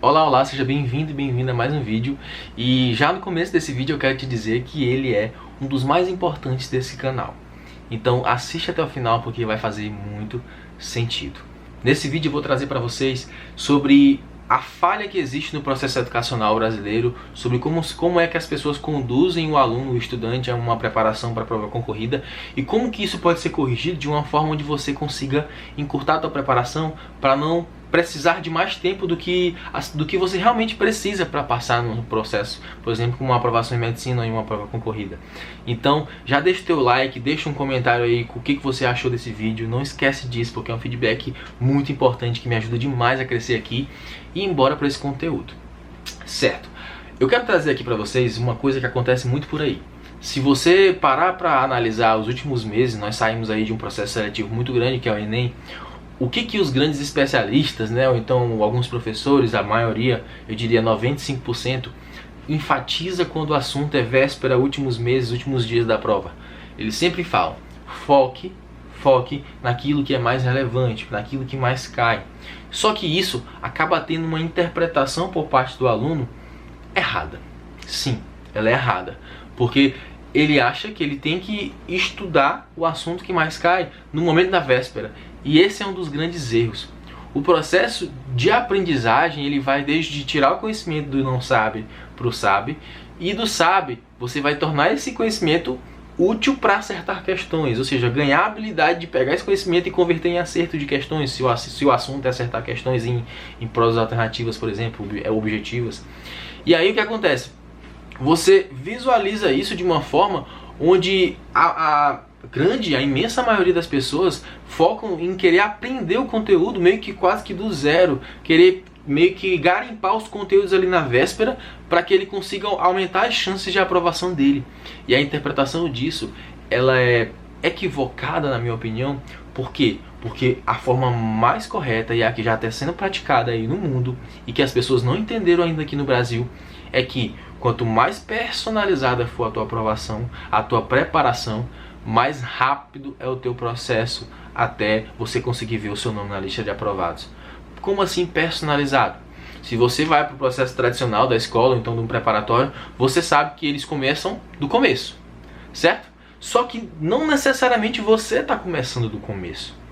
Olá, olá, seja bem-vindo e bem-vinda a mais um vídeo. E já no começo desse vídeo eu quero te dizer que ele é um dos mais importantes desse canal. Então assiste até o final porque vai fazer muito sentido. Nesse vídeo eu vou trazer para vocês sobre a falha que existe no processo educacional brasileiro, sobre como é que as pessoas conduzem o aluno, o estudante, a uma preparação para a prova concorrida e como que isso pode ser corrigido de uma forma onde você consiga encurtar a sua preparação para não precisar de mais tempo do que você realmente precisa para passar no processo, por exemplo, como uma aprovação em medicina ou em uma prova concorrida. Então, já deixa o teu like, deixa um comentário aí com o que você achou desse vídeo. Não esquece disso, porque é um feedback muito importante que me ajuda demais a crescer aqui e ir embora para esse conteúdo. Certo? Eu quero trazer aqui para vocês uma coisa que acontece muito por aí. Se você parar para analisar os últimos meses, nós saímos aí de um processo seletivo muito grande, que é o Enem. O que os grandes especialistas, né, ou então alguns professores, a maioria, eu diria 95%, enfatiza quando o assunto é véspera, últimos meses, últimos dias da prova. Eles sempre falam, foque naquilo que é mais relevante, naquilo que mais cai. Só que isso acaba tendo uma interpretação por parte do aluno errada. Sim, ela é errada, porque ele acha que ele tem que estudar o assunto que mais cai no momento da véspera. E esse é um dos grandes erros. O processo de aprendizagem, ele vai desde tirar o conhecimento do não sabe para o sabe, e do sabe você vai tornar esse conhecimento útil para acertar questões, ou seja, ganhar a habilidade de pegar esse conhecimento e converter em acerto de questões, se o assunto é acertar questões em provas alternativas, por exemplo, objetivas. E aí o que acontece? Você visualiza isso de uma forma onde a imensa maioria das pessoas focam em querer aprender o conteúdo meio que quase que do zero, querer meio que garimpar os conteúdos ali na véspera para que ele consiga aumentar as chances de aprovação dele. E a interpretação disso, ela é equivocada na minha opinião. Por quê? Porque a forma mais correta e a que já está sendo praticada aí no mundo e que as pessoas não entenderam ainda aqui no Brasil é que quanto mais personalizada for a tua aprovação, a tua preparação, mais rápido é o teu processo até você conseguir ver o seu nome na lista de aprovados. Como assim personalizado? Se você vai para o processo tradicional da escola, ou então de um preparatório, você sabe que eles começam do começo, certo? Só que não necessariamente você está começando do começo.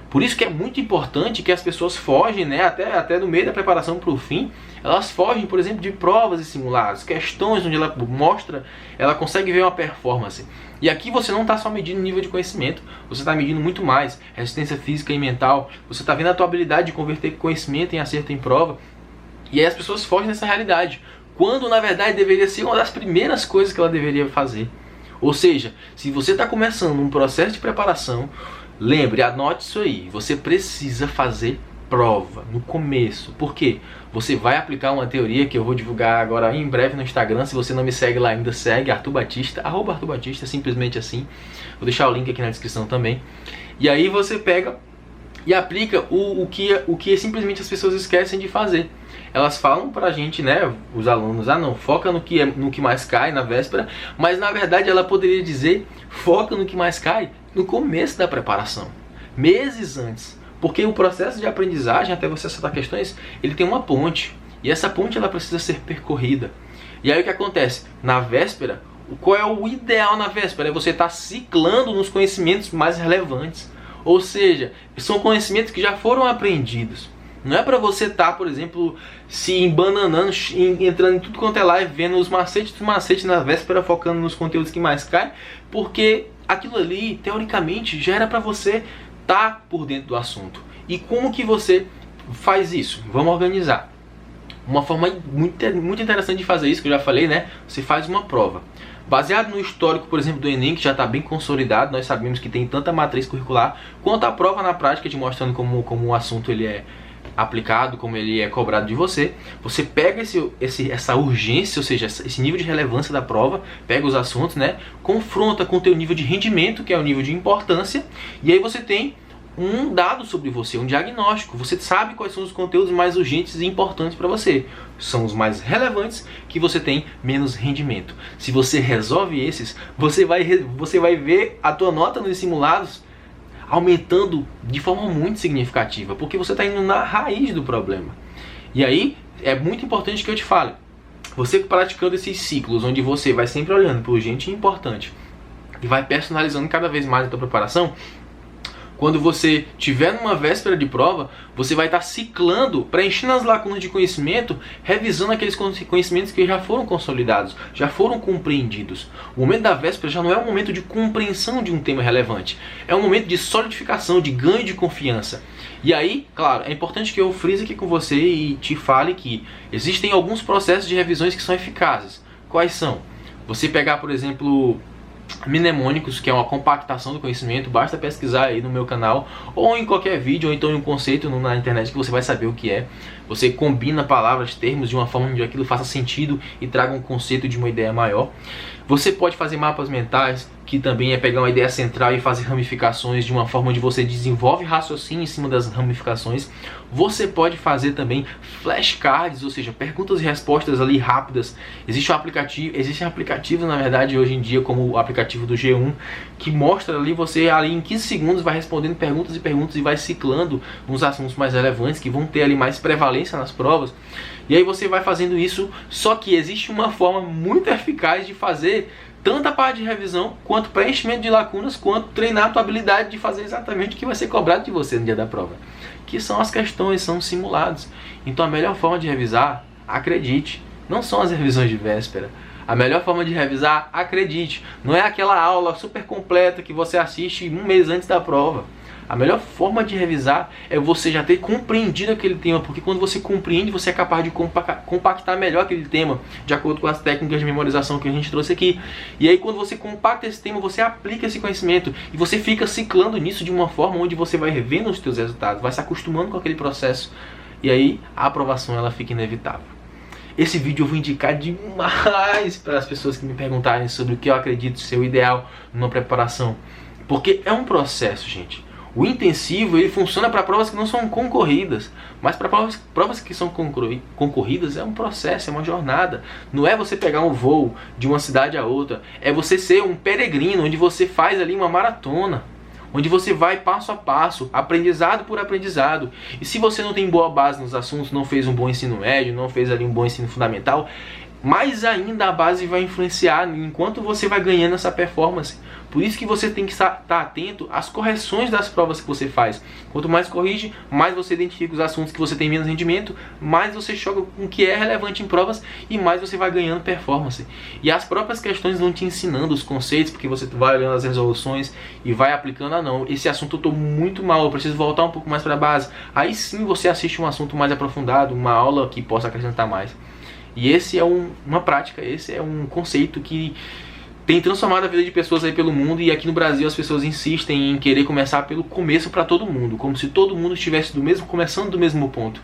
Por isso que é muito importante que as pessoas fogem, né, até no meio da preparação para o fim, elas fogem, por exemplo, de provas e simulados, questões onde ela consegue ver uma performance. E aqui você não está só medindo nível de conhecimento, você está medindo muito mais, resistência física e mental, você está vendo a tua habilidade de converter conhecimento em acerto em prova. E aí as pessoas fogem dessa realidade, quando na verdade deveria ser uma das primeiras coisas que ela deveria fazer. Ou seja, se você está começando um processo de preparação, lembre, anote isso aí, você precisa fazer prova no começo. Por quê? Você vai aplicar uma teoria que eu vou divulgar agora em breve no Instagram. Se você não me segue lá ainda, segue Arthur Batista, @Arthur Batista, simplesmente assim. Vou deixar o link aqui na descrição também. E aí você pega e aplica o que simplesmente as pessoas esquecem de fazer. Elas falam pra gente, né, os alunos, não, foca no que mais cai na véspera, mas na verdade ela poderia dizer, foca no que mais cai no começo da preparação, meses antes. Porque o processo de aprendizagem, até você acertar questões, ele tem uma ponte. E essa ponte ela precisa ser percorrida. E aí o que acontece? Na véspera, qual é o ideal na véspera? É você estar ciclando nos conhecimentos mais relevantes. Ou seja, são conhecimentos que já foram aprendidos. Não é para você estar, por exemplo, se embananando, entrando em tudo quanto é live, vendo os macetes na véspera, focando nos conteúdos que mais caem, porque aquilo ali, teoricamente, já era para você tá por dentro do assunto. E como que você faz isso? Vamos organizar. Uma forma muito interessante de fazer isso, que eu já falei, né? Você faz uma prova. Baseado no histórico, por exemplo, do Enem, que já está bem consolidado, nós sabemos que tem tanta matriz curricular, quanto a prova na prática, te mostrando como o assunto ele é aplicado, como ele é cobrado de você. Você pega essa urgência, ou seja, esse nível de relevância da prova, pega os assuntos, né, confronta com o teu nível de rendimento, que é o nível de importância, e aí você tem um dado sobre você, um diagnóstico. Você sabe quais são os conteúdos mais urgentes e importantes para você. São os mais relevantes que você tem menos rendimento. Se você resolve esses, você vai ver a tua nota nos simulados aumentando de forma muito significativa, porque você está indo na raiz do problema. E aí é muito importante que eu te fale. Você praticando esses ciclos, onde você vai sempre olhando para o urgente e importante e vai personalizando cada vez mais a tua preparação, quando você tiver numa véspera de prova, você vai estar ciclando, preenchendo as lacunas de conhecimento, revisando aqueles conhecimentos que já foram consolidados, já foram compreendidos. O momento da véspera já não é um momento de compreensão de um tema relevante, é um momento de solidificação, de ganho de confiança. E aí, claro, é importante que eu frise aqui com você e te fale que existem alguns processos de revisões que são eficazes. Quais são? Você pegar, por exemplo, mnemônicos, que é uma compactação do conhecimento, basta pesquisar aí no meu canal, ou em qualquer vídeo, ou então em um conceito na internet que você vai saber o que é. Você combina palavras, termos de uma forma onde aquilo faça sentido e traga um conceito de uma ideia maior. Você pode fazer mapas mentais, que também é pegar uma ideia central e fazer ramificações de uma forma onde você desenvolve raciocínio em cima das ramificações. Você pode fazer também flashcards, ou seja, perguntas e respostas ali rápidas. Existem aplicativos, na verdade, hoje em dia, como o aplicativo do G1, que mostra ali, você ali em 15 segundos vai respondendo perguntas e perguntas e vai ciclando uns assuntos mais relevantes, que vão ter ali mais prevalência nas provas. E aí você vai fazendo isso, só que existe uma forma muito eficaz de fazer tanto a parte de revisão, quanto preenchimento de lacunas, quanto treinar a tua habilidade de fazer exatamente o que vai ser cobrado de você no dia da prova. Que são as questões, são os simulados. Então a melhor forma de revisar, acredite, não são as revisões de véspera. A melhor forma de revisar, acredite, não é aquela aula super completa que você assiste um mês antes da prova. A melhor forma de revisar é você já ter compreendido aquele tema, porque quando você compreende, você é capaz de compactar melhor aquele tema, de acordo com as técnicas de memorização que a gente trouxe aqui. E aí quando você compacta esse tema, você aplica esse conhecimento e você fica ciclando nisso de uma forma onde você vai revendo os teus resultados, vai se acostumando com aquele processo, e aí a aprovação ela fica inevitável. Esse vídeo eu vou indicar demais para as pessoas que me perguntarem sobre o que eu acredito ser o ideal numa preparação, porque é um processo, gente. O intensivo ele funciona para provas que não são concorridas, mas para provas que são concorridas é um processo, é uma jornada. Não é você pegar um voo de uma cidade a outra, é você ser um peregrino, onde você faz ali uma maratona, onde você vai passo a passo, aprendizado por aprendizado. E se você não tem boa base nos assuntos, não fez um bom ensino médio, não fez ali um bom ensino fundamental, mais ainda a base vai influenciar enquanto você vai ganhando essa performance. Por isso que você tem que estar atento às correções das provas que você faz. Quanto mais corrige, mais você identifica os assuntos que você tem menos rendimento, mais você choca com o que é relevante em provas e mais você vai ganhando performance. E as próprias questões vão te ensinando os conceitos, porque você vai olhando as resoluções e vai aplicando. Ah não, esse assunto eu estou muito mal, eu preciso voltar um pouco mais para a base. Aí sim você assiste um assunto mais aprofundado, uma aula que possa acrescentar mais. E esse é uma prática, esse é um conceito que tem transformado a vida de pessoas aí pelo mundo, e aqui no Brasil as pessoas insistem em querer começar pelo começo para todo mundo, como se todo mundo estivesse começando do mesmo ponto.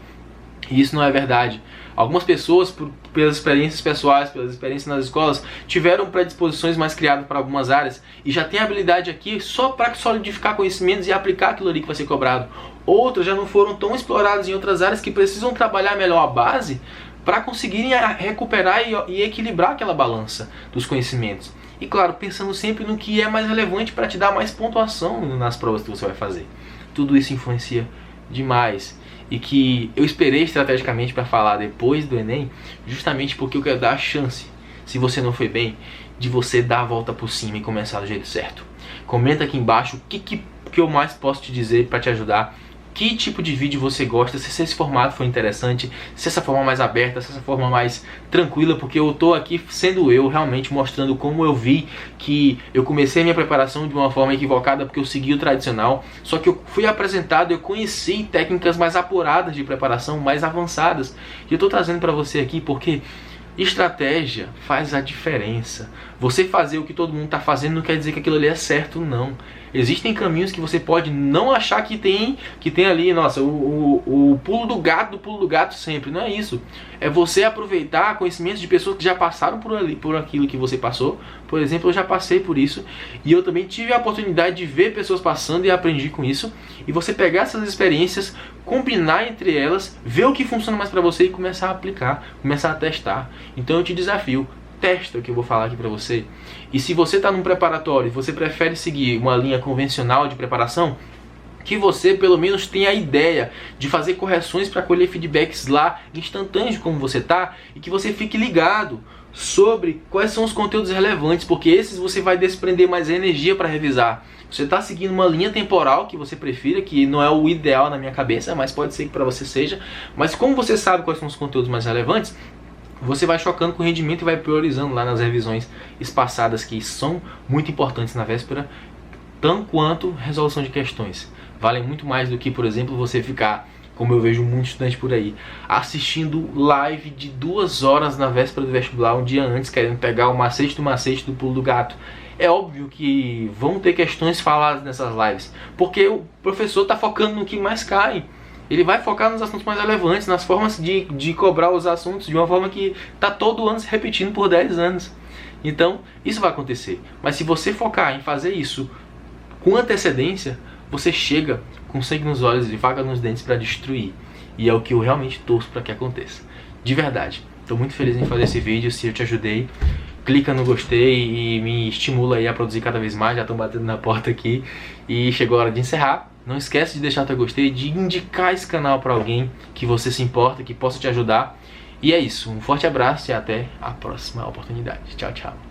E isso não é verdade. Algumas pessoas, pelas experiências pessoais, pelas experiências nas escolas, tiveram predisposições mais criadas para algumas áreas e já tem habilidade aqui só para solidificar conhecimentos e aplicar aquilo ali que vai ser cobrado. Outras já não foram tão exploradas em outras áreas que precisam trabalhar melhor a base para conseguirem recuperar e equilibrar aquela balança dos conhecimentos. E claro, pensando sempre no que é mais relevante para te dar mais pontuação nas provas que você vai fazer. Tudo isso influencia demais. E que eu esperei estrategicamente para falar depois do Enem, justamente porque eu quero dar a chance, se você não foi bem, de você dar a volta por cima e começar do jeito certo. Comenta aqui embaixo o que eu mais posso te dizer para te ajudar. Que tipo de vídeo você gosta, se esse formato for interessante, se essa forma mais aberta, se essa forma mais tranquila, porque eu tô aqui sendo eu, realmente mostrando como eu vi que eu comecei a minha preparação de uma forma equivocada porque eu segui o tradicional, só que eu fui apresentado, eu conheci técnicas mais apuradas de preparação, mais avançadas, e eu tô trazendo para você aqui porque estratégia faz a diferença. Você fazer o que todo mundo está fazendo não quer dizer que aquilo ali é certo, não. Existem caminhos que você pode não achar que tem ali, nossa, o pulo do gato sempre. Não é isso. É você aproveitar conhecimentos de pessoas que já passaram por aquilo que você passou. Por exemplo, eu já passei por isso. E eu também tive a oportunidade de ver pessoas passando e aprendi com isso. E você pegar essas experiências, combinar entre elas, ver o que funciona mais para você e começar a aplicar, começar a testar. Então eu te desafio. Testa o que eu vou falar aqui para você. E se você está num preparatório e você prefere seguir uma linha convencional de preparação, que você pelo menos tenha a ideia de fazer correções para colher feedbacks lá instantâneos como você tá, e que você fique ligado sobre quais são os conteúdos relevantes, porque esses você vai desprender mais energia para revisar. Você está seguindo uma linha temporal que você prefira, que não é o ideal na minha cabeça, mas pode ser que para você seja. Mas como você sabe quais são os conteúdos mais relevantes, você vai chocando com o rendimento e vai priorizando lá nas revisões espaçadas, que são muito importantes na véspera, tanto quanto resolução de questões. Valem muito mais do que, por exemplo, você ficar, como eu vejo muito estudante por aí, assistindo live de 2 horas na véspera do vestibular, um dia antes, querendo pegar o macete do pulo do gato. É óbvio que vão ter questões faladas nessas lives, porque o professor está focando no que mais cai. Ele vai focar nos assuntos mais relevantes, nas formas de cobrar os assuntos de uma forma que está todo ano se repetindo por 10 anos. Então, isso vai acontecer. Mas se você focar em fazer isso com antecedência, você chega com sangue nos olhos e faca nos dentes para destruir. E é o que eu realmente torço para que aconteça. De verdade. Estou muito feliz em fazer esse vídeo. Se eu te ajudei, clica no gostei e me estimula aí a produzir cada vez mais. Já estão batendo na porta aqui. E chegou a hora de encerrar. Não esquece de deixar teu gostei, de indicar esse canal para alguém que você se importa, que possa te ajudar. E é isso. Um forte abraço e até a próxima oportunidade. Tchau, tchau.